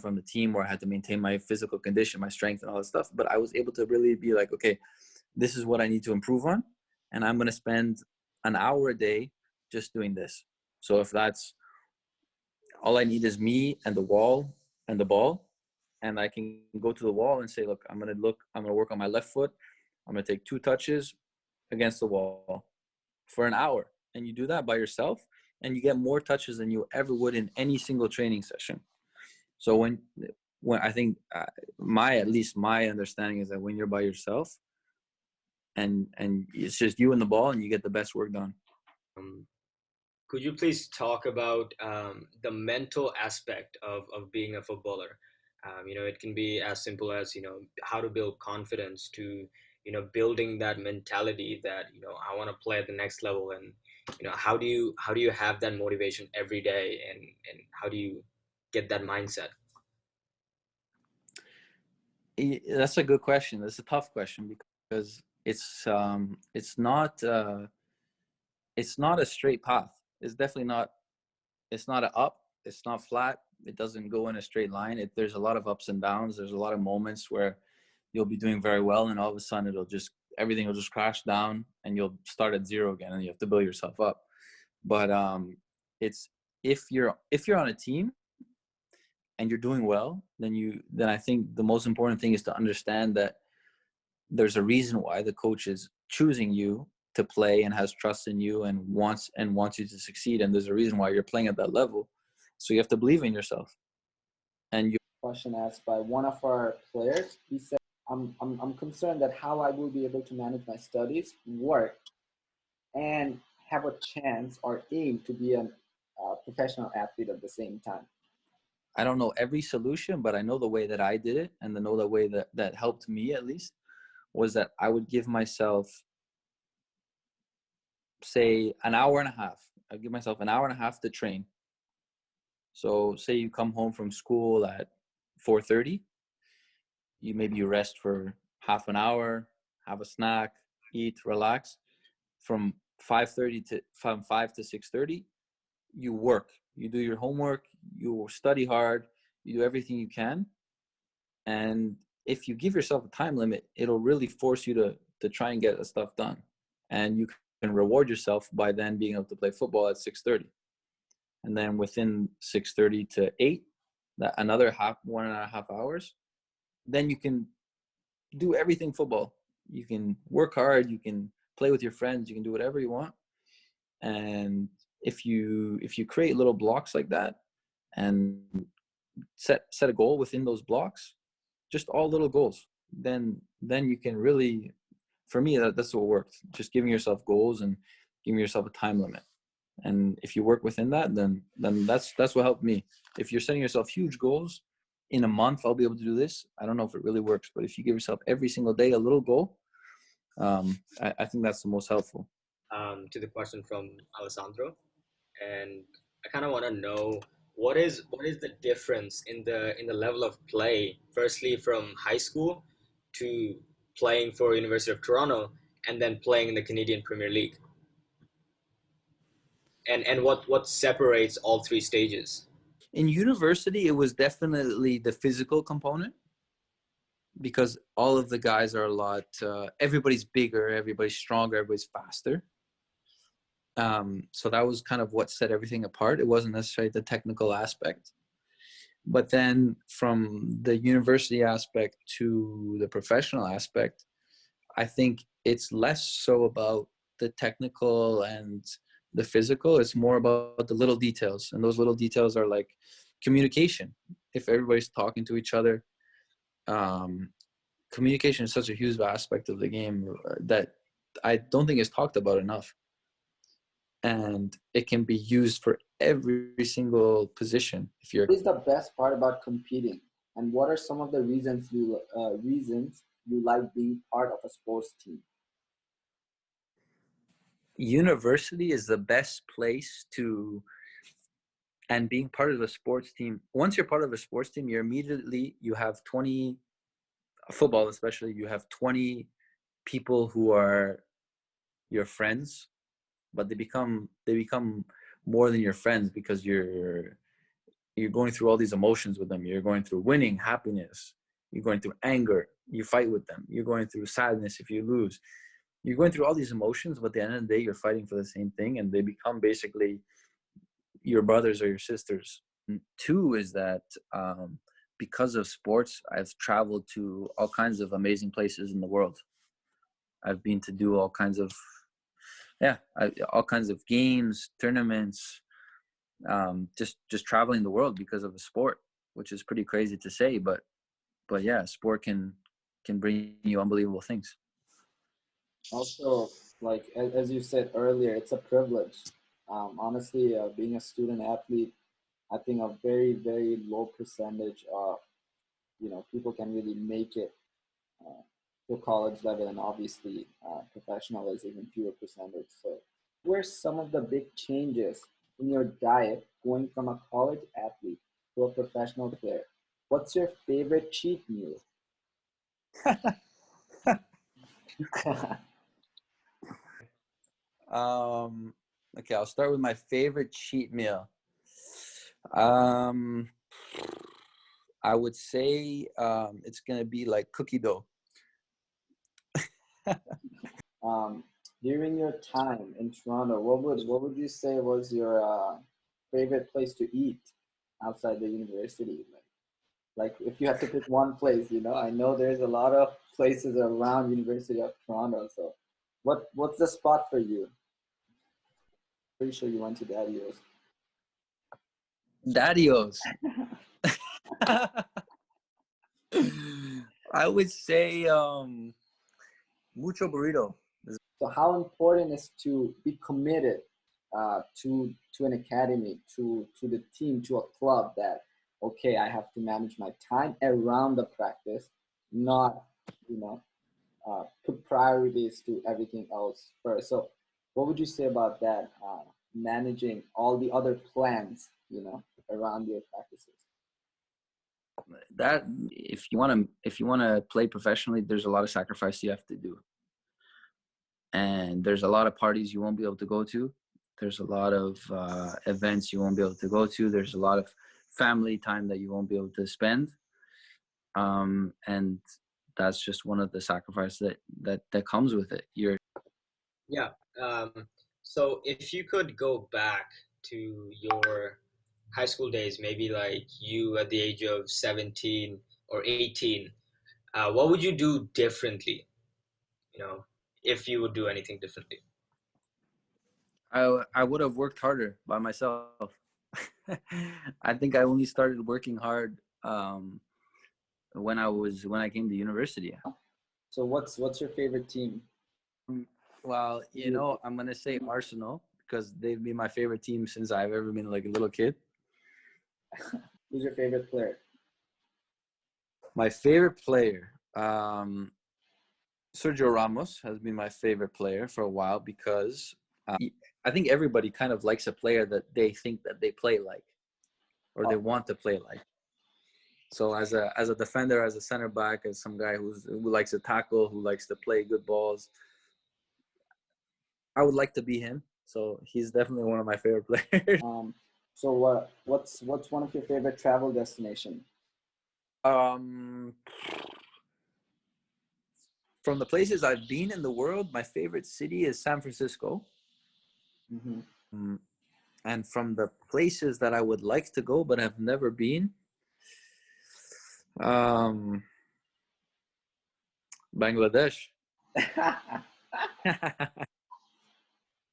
from the team where I had to maintain my physical condition, my strength and all that stuff. But I was able to really be like, okay, this is what I need to improve on. And I'm going to spend an hour a day just doing this. So if that's all I need is me and the wall and the ball, and I can go to the wall and say, look, I'm going to work on my left foot. I'm going to take 2 touches against the wall for an hour. And you do that by yourself, and you get more touches than you ever would in any single training session. So when I think at least my understanding is that when you're by yourself and it's just you and the ball, and you get the best work done. Could you please talk about the mental aspect of being a footballer? It can be as simple as, how to build confidence to, building that mentality that, I want to play at the next level. And, how do you have that motivation every day, and how do you get that mindset? That's a good question. That's a tough question because it's not a straight path. It's definitely not. It's not an up. It's not flat. It doesn't go in a straight line. There's a lot of ups and downs. There's a lot of moments where you'll be doing very well, and all of a sudden everything will just crash down, and you'll start at zero again, and you have to build yourself up. But it's if you're on a team and you're doing well, then I think the most important thing is to understand that there's a reason why the coach is choosing you to play and has trust in you and wants you to succeed, and there's a reason why you're playing at that level. So you have to believe in yourself. And question asked by one of our players. He said, I'm concerned that how I will be able to manage my studies, work, and have a chance or aim to be a professional athlete at the same time. I don't know every solution, but I know the way that I did it, and I know the way that helped me at least was that I would give myself, say, an hour and a half. I'd give myself an hour and a half to train. So say you come home from school at 4:30, you rest for half an hour, have a snack, eat, relax. From 5 to 6:30, you work. You do your homework, you study hard, you do everything you can. And if you give yourself a time limit, it'll really force you to try and get the stuff done. And you can reward yourself by then being able to play football at 6:30. And then within 6:30 to 8, that another 1.5 hours, then you can do everything football. You can work hard, you can play with your friends, you can do whatever you want. And if you create little blocks like that and set a goal within those blocks, just all little goals, then you can really, for me, that's what worked. Just giving yourself goals and giving yourself a time limit. And if you work within that, then that's what helped me. If you're setting yourself huge goals, in a month I'll be able to do this, I don't know if it really works. But if you give yourself every single day a little goal, I think that's the most helpful. To the question from Alessandro, and I kind of want to know what is the difference in the level of play, firstly from high school to playing for University of Toronto and then playing in the Canadian Premier League, and what separates all 3 stages. In university, it was definitely the physical component, because all of the guys are a lot, everybody's bigger, everybody's stronger, everybody's faster. So that was kind of what set everything apart. It wasn't necessarily the technical aspect. But then from the university aspect to the professional aspect, I think it's less so about the technical and the physical. It's more about the little details. And those little details are like communication. If everybody's talking to each other, communication is such a huge aspect of the game that I don't think is talked about enough. And it can be used for every single position. What is the best part about competing, and what are some of the reasons you like being part of a sports team? University is the best place to, and being part of a sports team. Once you're part of a sports team, you have 20, football especially, you have 20 people who are your friends, but they become more than your friends, because you're going through all these emotions with them. You're going through winning, happiness. You're going through anger. You fight with them. You're going through sadness if you lose. You're going through all these emotions, but at the end of the day, you're fighting for the same thing, and they become basically your brothers or your sisters. And two is that because of sports, I've traveled to all kinds of amazing places in the world. I've been to do all kinds of games, tournaments, just traveling the world because of the sport, which is pretty crazy to say, but yeah, sport can bring you unbelievable things. Also, like as you said earlier, it's a privilege. Honestly, being a student athlete, I think a very, very low percentage of, people can really make it to college level, and obviously professional is even fewer percentage. So what are some of the big changes in your diet going from a college athlete to a professional player? What's your favorite cheat meal? Okay, I'll start with my favorite cheat meal. I would say it's gonna be like cookie dough. During your time in Toronto, what would you say was your favorite place to eat outside the university? Like if you had to pick one place, I know there's a lot of places around University of Toronto. So, what's the spot for you? Pretty sure you went to Daddy-O's. Daddy-O's. I would say mucho burrito. So how important is to be committed to an academy, to the team, to a club that, okay, I have to manage my time around the practice, not, put priorities to everything else first. So what would you say about that, managing all the other plans, around your practices? That if you want to play professionally, there's a lot of sacrifice you have to do. And there's a lot of parties you won't be able to go to. There's a lot of events you won't be able to go to. There's a lot of family time that you won't be able to spend. And that's just one of the sacrifices that comes with it. Yeah. So if you could go back to your high school days, maybe like you at the age of 17 or 18, what would you do differently? If you would do anything differently. I would have worked harder by myself. I think I only started working hard when I came to university. So what's your favorite team? Well, I'm gonna say Arsenal because they've been my favorite team since I've ever been like a little kid. Who's your favorite player? My favorite player, Sergio Ramos has been my favorite player for a while because I think everybody kind of likes a player that they think that they play like, or they want to play like. So as a defender, as a center back, as some guy who likes to tackle, who likes to play good balls, I would like to be him. So he's definitely one of my favorite players. So what's one of your favorite travel destinations? From the places I've been in the world, my favorite city is San Francisco. Mm-hmm. And from the places that I would like to go but have never been, Bangladesh.